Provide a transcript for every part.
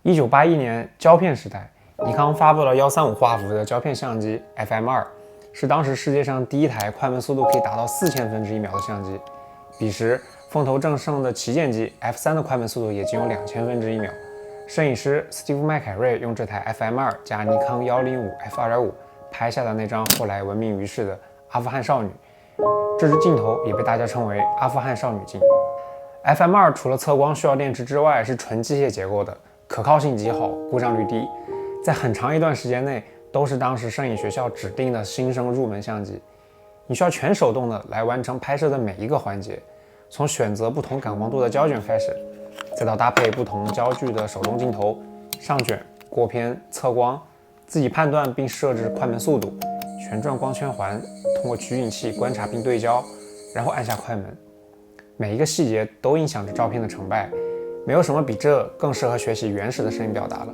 1981年胶片时代，尼康发布了135画幅的胶片相机 FM2，是当时世界上第一台快门速度可以达到4000分之一秒的相机。彼时风头正盛的旗舰机 F3 的快门速度也仅有2000分之一秒。摄影师史蒂夫·麦凯瑞用这台 FM2加尼康105 f2.5 拍下的那张后来闻名于世的阿富汗少女，这支镜头也被大家称为阿富汗少女镜。FM2除了测光需要电池之外，是纯机械结构的，可靠性极好，故障率低，在很长一段时间内都是当时摄影学校指定的新生入门相机。你需要全手动的来完成拍摄的每一个环节，从选择不同感光度的胶卷开始，再到搭配不同焦距的手动镜头，上卷、过片、测光，自己判断并设置快门速度，旋转光圈环，通过取景器观察并对焦，然后按下快门。每一个细节都影响着照片的成败，没有什么比这更适合学习原始的声音表达了。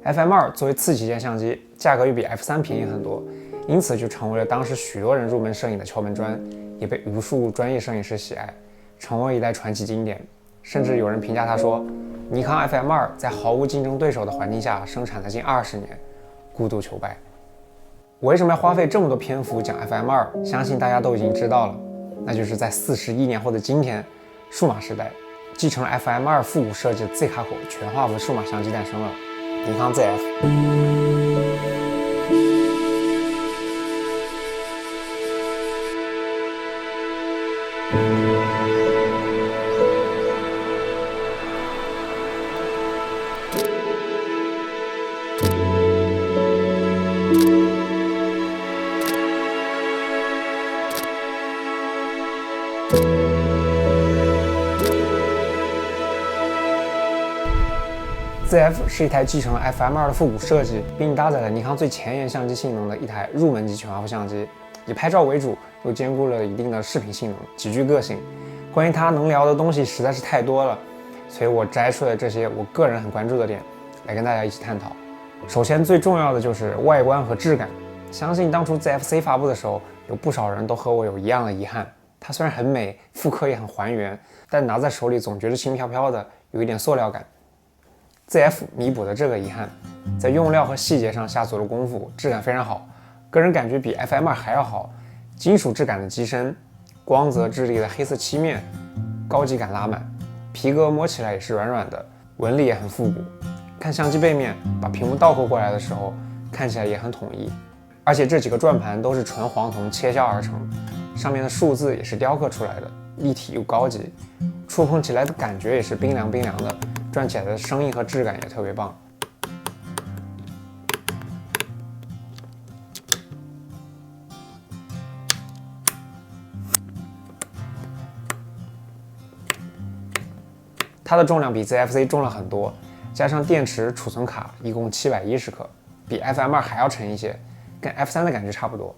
FM2作为次旗舰相机，价格又比 F3 便宜很多，因此就成为了当时许多人入门摄影的敲门砖，也被无数专业摄影师喜爱，成为一代传奇经典。甚至有人评价他说，尼康 FM2在毫无竞争对手的环境下生产了近20年，孤独求败。我为什么要花费这么多篇幅讲 FM2？ 相信大家都已经知道了，那就是在41年后的今天，数码时代继承了 FM2复古设计的 Z 卡口全画幅数码相机诞生了，尼康 ZF。ZF 是一台继承了 FM2的复古设计，并搭载了尼康最前沿相机性能的一台入门级全画幅相机，以拍照为主，又兼顾了一定的视频性能，极具个性。关于它能聊的东西实在是太多了，所以我摘出了这些我个人很关注的点，来跟大家一起探讨。首先最重要的就是外观和质感，相信当初 ZF-C 发布的时候，有不少人都和我有一样的遗憾。它虽然很美，复刻也很还原，但拿在手里总觉得轻飘飘的，有一点塑料感。ZF 弥补了这个遗憾，在用料和细节上下足了功夫，质感非常好，个人感觉比 FM2还要好。金属质感的机身，光泽质地的黑色漆面，高级感拉满，皮革摸起来也是软软的，纹理也很复古。看相机背面，把屏幕倒扣过来的时候，看起来也很统一。而且这几个转盘都是纯黄铜切削而成，上面的数字也是雕刻出来的，立体又高级，触碰起来的感觉也是冰凉冰凉的，转起来的声音和质感也特别棒。它的重量比 ZF-C 重了很多，加上电池、储存卡一共710克，比 FM2还要沉一些，跟 F3的感觉差不多。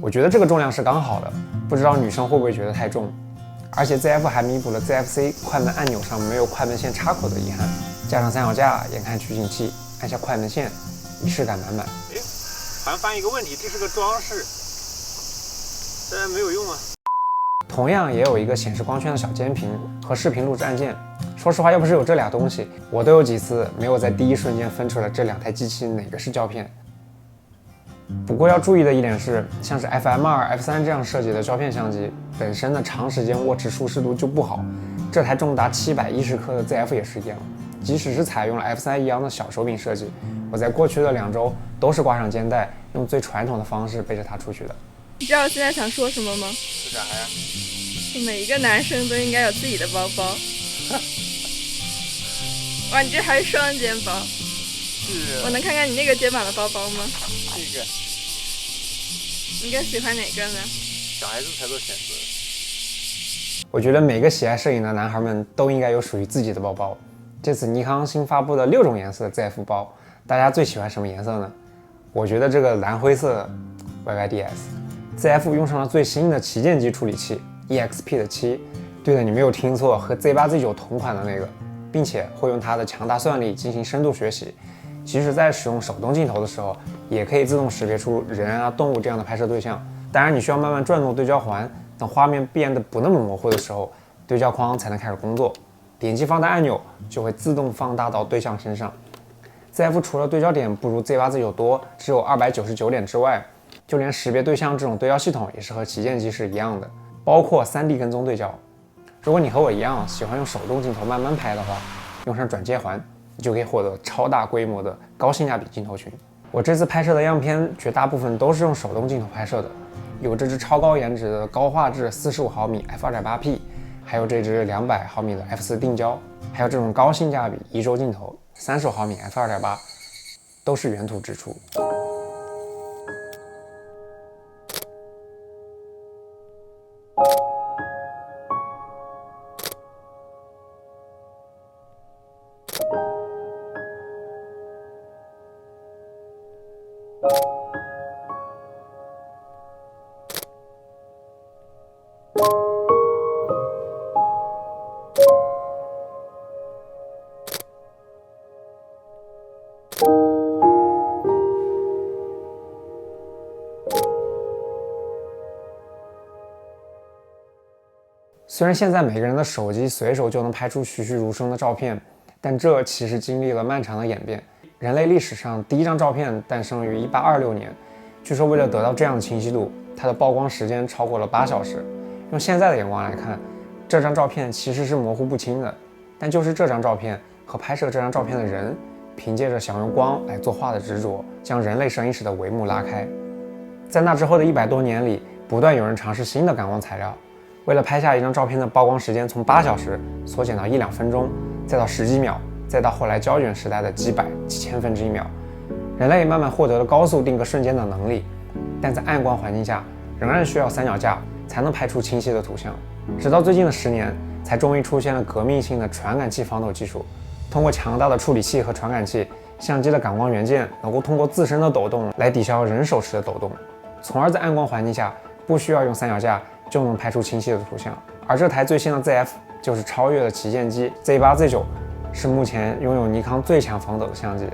我觉得这个重量是刚好的，不知道女生会不会觉得太重。而且 ZF 还弥补了 ZF-C 快门按钮上没有快门线插口的遗憾，加上三脚架、眼看取景器，按下快门线，仪式感满满。好像发现一个问题，这是个装饰，这没有用啊。同样也有一个显示光圈的小监屏和视频录制按键。说实话，要不是有这俩东西，我都有几次没有在第一瞬间分出来这两台机器哪个是胶片。不过要注意的一点是，像是 FM2、F3 这样设计的胶片相机，本身的长时间握持舒适度就不好。这台重达710克的 ZF 也是一样，即使是采用了 F3 一样的小手柄设计，我在过去的2周都是挂上肩带，用最传统的方式背着它出去的。你知道我现在想说什么吗？是啥呀？每一个男生都应该有自己的包包。哇，你这还是双肩包？是。我能看看你那个肩膀的包包吗？这个。你更喜欢哪个呢？小孩子才做选择。我觉得每个喜爱摄影的男孩们都应该有属于自己的包包。这次尼康新发布的6种颜色的 ZF 包，大家最喜欢什么颜色呢？我觉得这个蓝灰色 YYDS。ZF 用上了最新的旗舰机处理器 EXP 的7，对的，你没有听错，和 Z8、Z9 同款的那个，并且会用它的强大算力进行深度学习。即使在使用手动镜头的时候，也可以自动识别出人啊、动物这样的拍摄对象。当然，你需要慢慢转动对焦环，等画面变得不那么模糊的时候，对焦框才能开始工作，点击放大按钮就会自动放大到对象身上， ZF 除了对焦点不如 Z8Z9 多，只有299点之外，就连识别对象这种对焦系统也是和旗舰机是一样的，包括 3D 跟踪对焦。如果你和我一样喜欢用手动镜头慢慢拍的话，用上转接环，你就可以获得超大规模的高性价比镜头群。我这次拍摄的样片绝大部分都是用手动镜头拍摄的，有这支超高颜值的高画质45毫米 f2.8P， 还有这支200毫米的 f4 定焦，还有这种高性价比一轴镜头30毫米 f2.8， 都是原图支出。虽然现在每个人的手机随手就能拍出栩栩如生的照片，但这其实经历了漫长的演变。人类历史上第一张照片诞生于1826年，据说为了得到这样的清晰度，它的曝光时间超过了8小时。用现在的眼光来看，这张照片其实是模糊不清的，但就是这张照片和拍摄这张照片的人，凭借着想用光来作画的执着，将人类摄影史的帷幕拉开。在那之后的100多年里，不断有人尝试新的感光材料，为了拍下一张照片的曝光时间从8小时缩减到1-2分钟，再到10几秒，再到后来胶卷时代的几百几千分之一秒，人类慢慢获得了高速定格瞬间的能力，但在暗光环境下仍然需要三脚架才能拍出清晰的图像。直到最近的10年，才终于出现了革命性的传感器防抖技术。通过强大的处理器和传感器，相机的感光元件能够通过自身的抖动来抵消人手时的抖动，从而在暗光环境下不需要用三脚架就能拍出清晰的图像。而这台最新的 ZF 就是超越了旗舰机 Z8Z9， 是目前拥有尼康最强防抖的相机。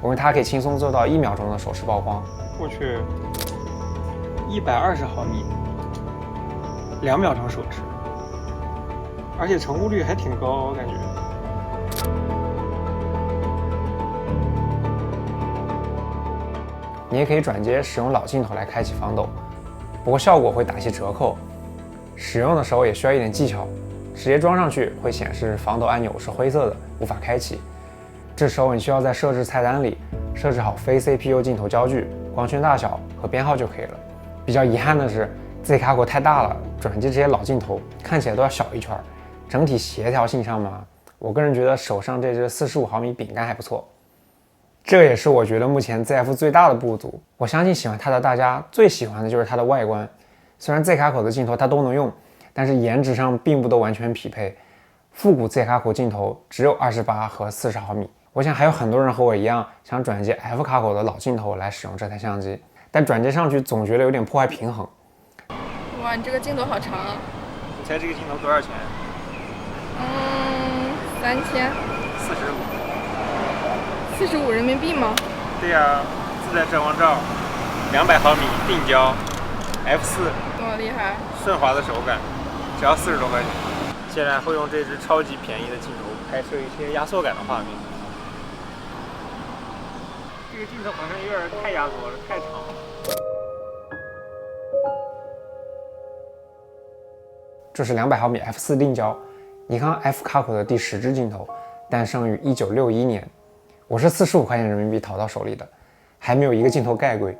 我认为它可以轻松做到1秒钟的手持曝光。我去，120毫米，2秒钟手持，而且成功率还挺高，我感觉。你也可以转接使用老镜头来开启防抖，不过效果会打些折扣，使用的时候也需要一点技巧。直接装上去会显示防抖按钮是灰色的，无法开启。这时候你需要在设置菜单里设置好非 CPU 镜头焦距、光圈大小和编号就可以了。比较遗憾的是 Z 卡口太大了，转接这些老镜头看起来都要小一圈，整体协调性上嘛，我个人觉得手上这只45毫米饼干还不错。这也是我觉得目前 ZF 最大的不足。我相信喜欢它的大家最喜欢的就是它的外观。虽然 Z 卡口的镜头它都能用，但是颜值上并不都完全匹配。复古 Z 卡口镜头只有28和40毫米。我想还有很多人和我一样想转接 F 卡口的老镜头来使用这台相机，但转接上去总觉得有点破坏平衡。哇，你这个镜头好长啊！你猜这个镜头多少钱？3000。45人民币吗？对呀，自带遮光罩，200毫米定焦 ，F4，这么厉害，顺滑的手感，只要40多块钱。现在会用这支超级便宜的镜头拍摄一些压缩感的画面。这个镜头好像有点太压缩了，太长了。这是200毫米 F4 定焦，尼康 F 卡口的第10支镜头，诞生于1961年。我是45块钱人民币淘到手里的，还没有一个镜头盖贵。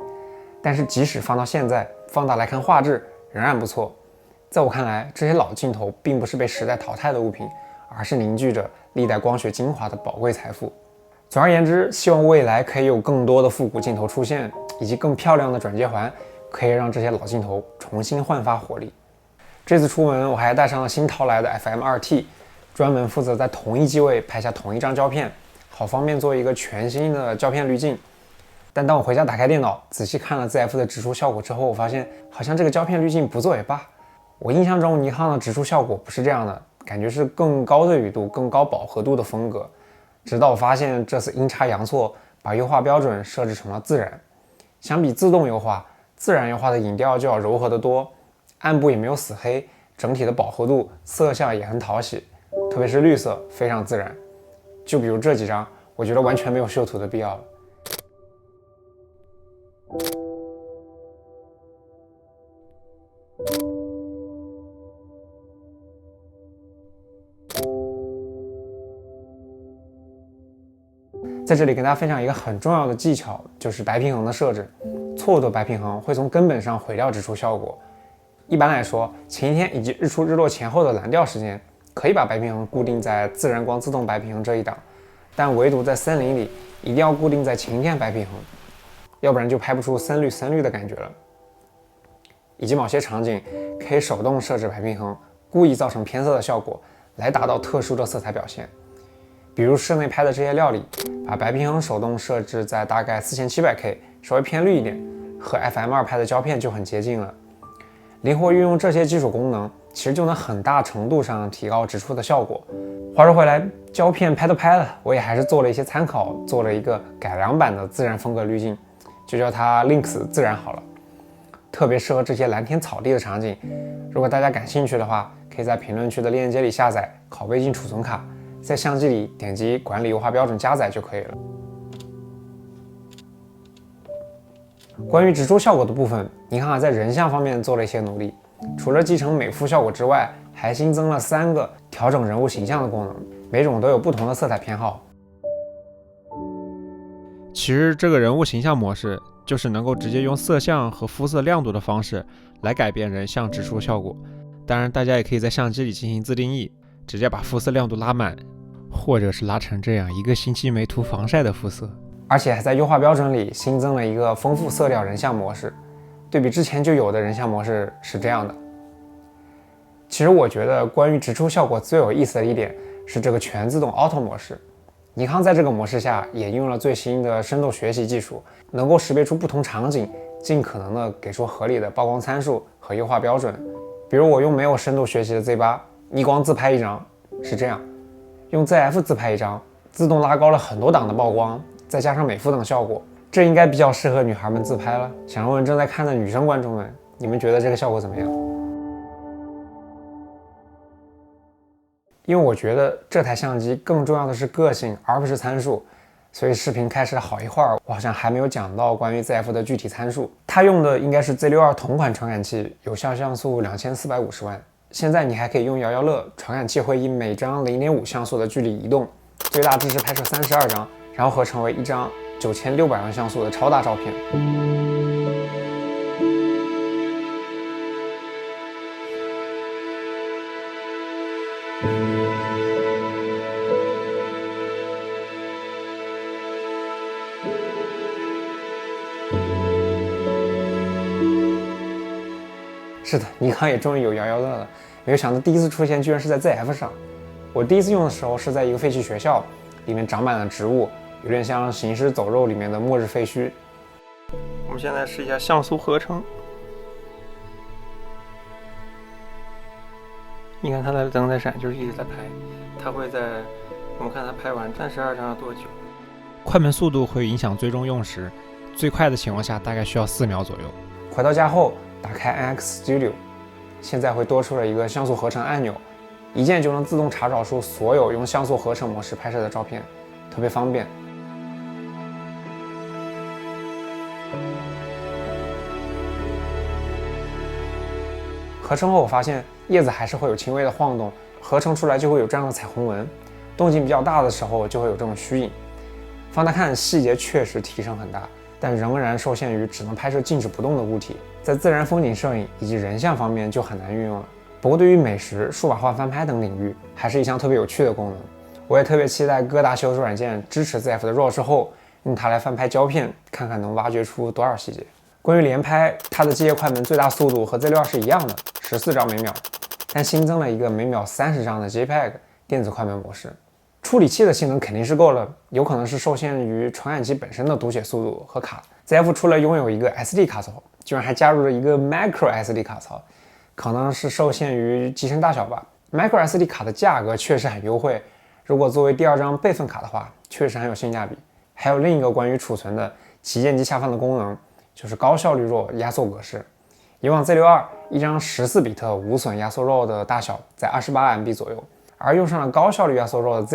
但是即使放到现在，放大来看画质仍然不错。在我看来，这些老镜头并不是被时代淘汰的物品，而是凝聚着历代光学精华的宝贵财富。总而言之，希望未来可以有更多的复古镜头出现，以及更漂亮的转接环，可以让这些老镜头重新焕发活力。这次出门我还带上了新淘来的 FM2T， 专门负责在同一机位拍下同一张胶片，好方便做一个全新的胶片滤镜。但当我回家打开电脑，仔细看了 ZF 的直出效果之后，我发现好像这个胶片滤镜不做也罢。我印象中尼康的直出效果不是这样的，感觉是更高对比度、更高饱和度的风格。直到我发现这次阴差阳错把优化标准设置成了自然。相比自动优化，自然优化的影调就要柔和得多，暗部也没有死黑，整体的饱和度、色相也很讨喜，特别是绿色非常自然。就比如这几张，我觉得完全没有修图的必要了。在这里跟大家分享一个很重要的技巧，就是白平衡的设置。错误的白平衡会从根本上毁掉直出效果。一般来说，前一天以及日出日落前后的蓝调时间，可以把白平衡固定在自然光自动白平衡这一档，但唯独在森林里一定要固定在晴天白平衡，要不然就拍不出深绿的感觉了。以及某些场景可以手动设置白平衡，故意造成偏色的效果，来达到特殊的色彩表现。比如室内拍的这些料理，把白平衡手动设置在大概4700K， 稍微偏绿一点，和 FM2 拍的胶片就很接近了。灵活运用这些基础功能，其实就能很大程度上提高直出的效果。话说回来，胶片拍都拍了，我也还是做了一些参考，做了一个改良版的自然风格滤镜，就叫它 Lynx 自然好了，特别适合这些蓝天草地的场景。如果大家感兴趣的话，可以在评论区的链接里下载拷贝进储存卡，在相机里点击管理优化标准加载就可以了。关于直出效果的部分，尼康还在人像方面做了一些努力，除了继承美肤效果之外，还新增了3个调整人物形象的功能，每种都有不同的色彩偏好。其实这个人物形象模式就是能够直接用色相和肤色亮度的方式来改变人像直出效果。当然大家也可以在相机里进行自定义，直接把肤色亮度拉满，或者是拉成这样1个星期没涂防晒的肤色。而且还在优化标准里新增了一个丰富色调人像模式，对比之前就有的人像模式是这样的。其实我觉得关于直出效果最有意思的一点是这个全自动 Auto 模式。尼康在这个模式下也用了最新的深度学习技术，能够识别出不同场景，尽可能的给出合理的曝光参数和优化标准。比如我用没有深度学习的 Z8 逆光自拍一张是这样，用 ZF 自拍一张，自动拉高了很多档的曝光，再加上美肤等效果，这应该比较适合女孩们自拍了。想问问正在看的女生观众们，你们觉得这个效果怎么样？因为我觉得这台相机更重要的是个性，而不是参数，所以视频开始了好一会儿，我好像还没有讲到关于 ZF 的具体参数。它用的应该是 Z62 同款传感器，有效像素2450万。现在你还可以用摇摇乐，传感器会以每张 0.5 像素的距离移动，最大支持拍摄32张，然后合成为一张9600万像素的超大照片。是的，尼康也终于有摇摇乐了，没有想到第一次出现居然是在 ZF 上。我第一次用的时候是在一个废弃学校，里面长满了植物，有点像《行尸走肉》里面的末日废墟。我们现在试一下像素合成，你看它的灯在闪，就是一直在拍，它会在我们看它拍完32张要多久。快门速度会影响最终用时，最快的情况下大概需要4秒左右。回到家后打开 NX Studio， 现在会多出了一个像素合成按钮，一键就能自动查找出所有用像素合成模式拍摄的照片，特别方便。合成后我发现叶子还是会有轻微的晃动，合成出来就会有这样的彩虹纹，动静比较大的时候就会有这种虚影。放大看细节确实提升很大，但仍然受限于只能拍摄静止不动的物体，在自然风景摄影以及人像方面就很难运用了。不过对于美食、数码化翻拍等领域，还是一项特别有趣的功能。我也特别期待各大修图软件支持 ZF 的 RAW 之后，用它来翻拍胶片，看看能挖掘出多少细节。关于连拍，它的机械快门最大速度和 Z62 是一样的，14张每秒，但新增了一个每秒30张的 JPEG 电子快门模式。处理器的性能肯定是够了，有可能是受限于传感器本身的读写速度和卡。ZF 除了拥有一个 SD 卡槽，居然还加入了一个 Micro SD 卡槽，可能是受限于机身大小吧。Micro SD 卡的价格确实很优惠，如果作为第2张备份卡的话，确实很有性价比。还有另一个关于储存的旗舰机下放的功能，就是高效率 RAW 压缩格式。以往 Z62 一张14比特无损压缩 RAW 的大小在28MB 左右，而用上了高效率压缩 RAW 的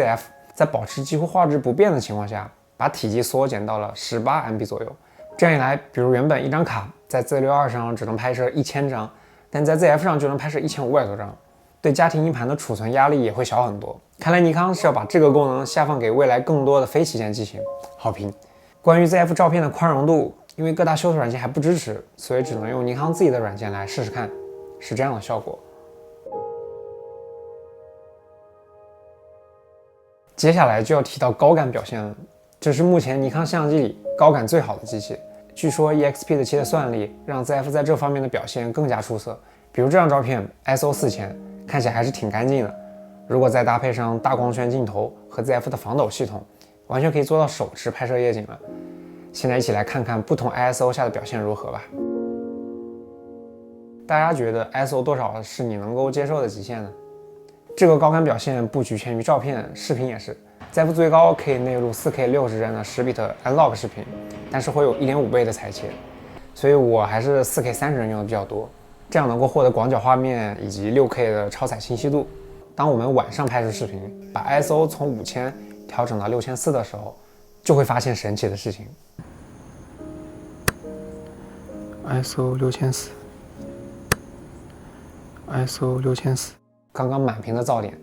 在保持几乎画质不变的情况下，把体积缩减到了18MB 左右。这样一来，比如原本一张卡在 Z62 上只能拍摄1000张，但在 ZF 上就能拍摄1500多张，对家庭硬盘的储存压力也会小很多。看来尼康是要把这个功能下放给未来更多的非旗舰机型。好评。关于 ZF 照片的宽容度，因为各大修图软件还不支持，所以只能用尼康自己的软件来试试看，是这样的效果。接下来就要提到高感表现了，这是目前尼康相机里高感最好的机器。据说 EXP7 的算力让 ZF 在这方面的表现更加出色。比如这张照片 ISO4000，看起来还是挺干净的。如果再搭配上大光圈镜头和 ZF 的防抖系统，完全可以做到手持拍摄夜景了。现在一起来看看不同 ISO 下的表现如何吧。大家觉得 ISO 多少是你能够接受的极限呢？这个高感表现不局限于照片，视频也是。ZF 最高可以内录 4K 60帧的10 bit Analog 视频，但是会有1.5倍的裁切，所以我还是 4K 30帧用的比较多，这样能够获得广角画面以及 6K 的超彩清晰度。当我们晚上拍摄视频，把 ISO 从5000调整到6400的时候，就会发现神奇的事情。ISO 6400 ，ISO 6400，刚刚满屏的噪点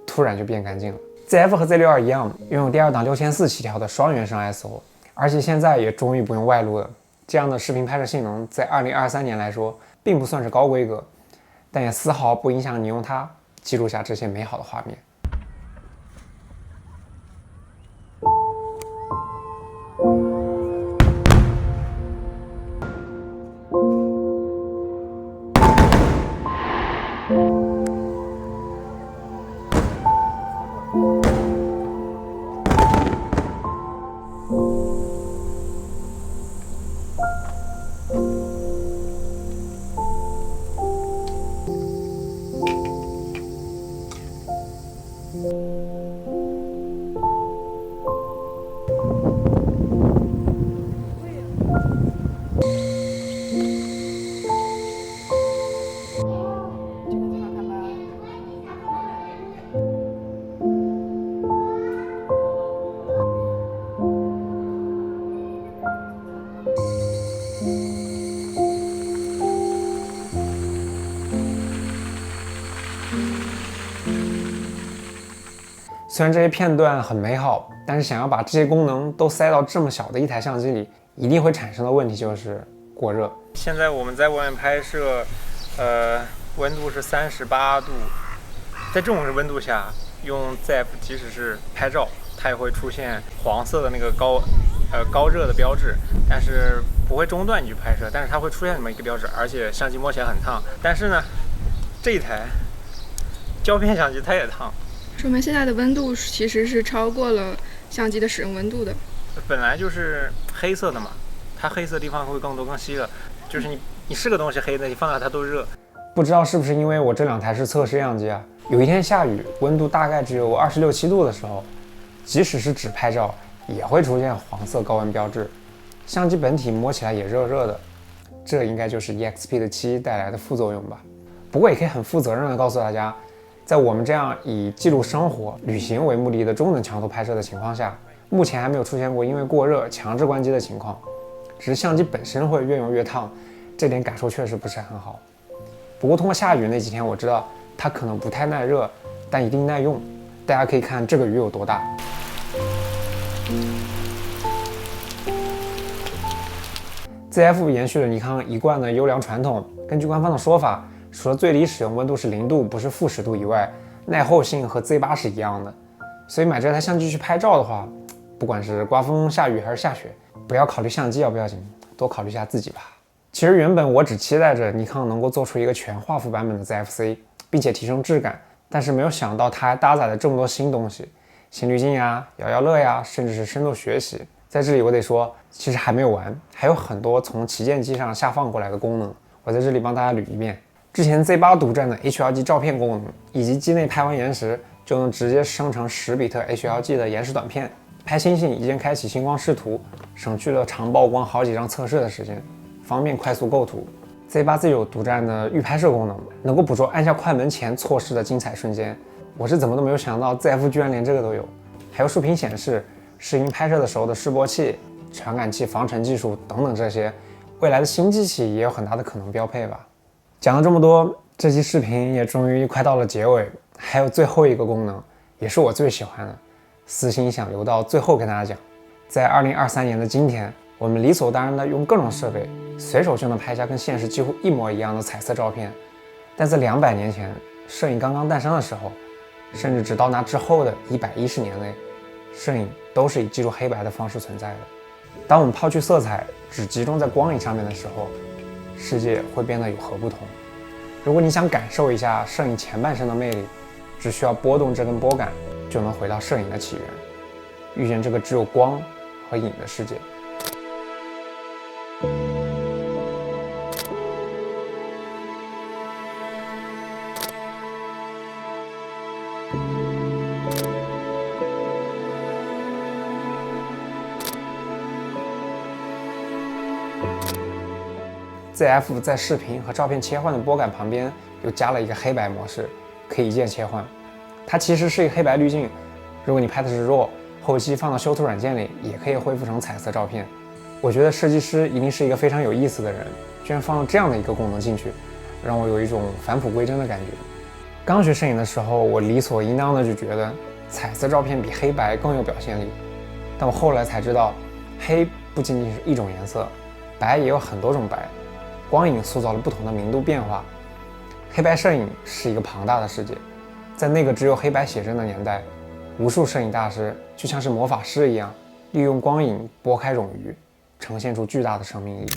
突然就变干净了。ZF 和 Z62 一样，拥有第二档6400起跳的双原生 ISO， 而且现在也终于不用外录了。这样的视频拍摄性能在2023年来说并不算是高规格，但也丝毫不影响你用它记录下这些美好的画面。虽然这些片段很美好，但是想要把这些功能都塞到这么小的一台相机里，一定会产生的问题就是过热。现在我们在外面拍摄，温度是38度，在这种温度下，用 ZF 即使是拍照，它也会出现黄色的那个高热的标志，但是不会中断你去拍摄，但是它会出现这么一个标志，而且相机摸起来很烫。但是呢，这一台胶片相机它也烫。说明现在的温度其实是超过了相机的使用温度的。本来就是黑色的嘛，它黑色的地方会更多更稀了，就是你是个东西黑的，你放大它都热。不知道是不是因为我这两台是测试样机啊，有一天下雨，温度大概只有26、7度的时候，即使是只拍照也会出现黄色高温标志，相机本体摸起来也热热的，这应该就是 EXP7 带来的副作用吧。不过也可以很负责任的告诉大家，在我们这样以记录生活、旅行为目的的中等强度拍摄的情况下，目前还没有出现过因为过热强制关机的情况，只是相机本身会越用越烫，这点感受确实不是很好。不过通过下雨那几天，我知道它可能不太耐热，但一定耐用。大家可以看这个雨有多大。ZF 延续了尼康一贯的优良传统，根据官方的说法，除了最低使用温度是0度，不是负10度以外，耐候性和 Z8 是一样的。所以买这台相机去拍照的话，不管是刮风下雨还是下雪，不要考虑相机要不要紧，多考虑一下自己吧。其实原本我只期待着尼康能够做出一个全画幅版本的 ZF-C， 并且提升质感，但是没有想到它还搭载了这么多新东西，新滤镜呀、摇摇乐呀，甚至是深度学习。在这里我得说，其实还没有完，还有很多从旗舰机上下放过来的功能，我在这里帮大家捋一遍。之前 Z8 独占的 HLG 照片功能，以及机内拍完延时就能直接生成10比特 HLG 的延时短片，拍星星一键开启星光视图，省去了长曝光好几张测试的时间，方便快速构图。Z8Z9 独占的预拍摄功能，能够捕捉按下快门前错失的精彩瞬间，我是怎么都没有想到 ZF 居然连这个都有。还有竖屏显示、视频拍摄的时候的示波器、传感器防尘技术等等，这些未来的新机器也有很大的可能标配吧。讲了这么多，这期视频也终于快到了结尾，还有最后一个功能，也是我最喜欢的，私心想留到最后跟大家讲。在2023年的今天，我们理所当然的用各种设备，随手就能拍下跟现实几乎一模一样的彩色照片。但在200年前，摄影刚刚诞生的时候，甚至直到那之后的110年内，摄影都是以记录黑白的方式存在的。当我们抛去色彩，只集中在光影上面的时候，世界会变得有何不同？如果你想感受一下摄影前半生的魅力，只需要拨动这根拨杆，就能回到摄影的起源，遇见这个只有光和影的世界。ZF 在视频和照片切换的拨杆旁边又加了一个黑白模式，可以一键切换。它其实是一个黑白滤镜，如果你拍的是 RAW， 后期放到修图软件里也可以恢复成彩色照片。我觉得设计师一定是一个非常有意思的人，居然放了这样的一个功能进去，让我有一种返璞归真的感觉。刚学摄影的时候，我理所应当的就觉得彩色照片比黑白更有表现力，但我后来才知道，黑不仅仅是一种颜色，白也有很多种白。光影塑造了不同的明度变化，黑白摄影是一个庞大的世界。在那个只有黑白写真的年代，无数摄影大师就像是魔法师一样，利用光影拨开冗余，呈现出巨大的生命力。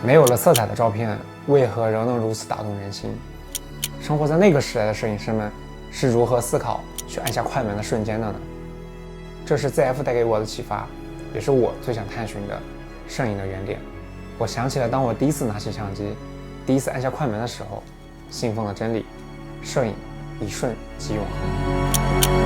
没有了色彩的照片，为何仍能如此打动人心？生活在那个时代的摄影师们是如何思考去按下快门的瞬间的呢？这是 ZF 带给我的启发，也是我最想探寻的摄影的原点。我想起了当我第一次拿起相机，第一次按下快门的时候，信奉的真理：摄影一瞬即永恒。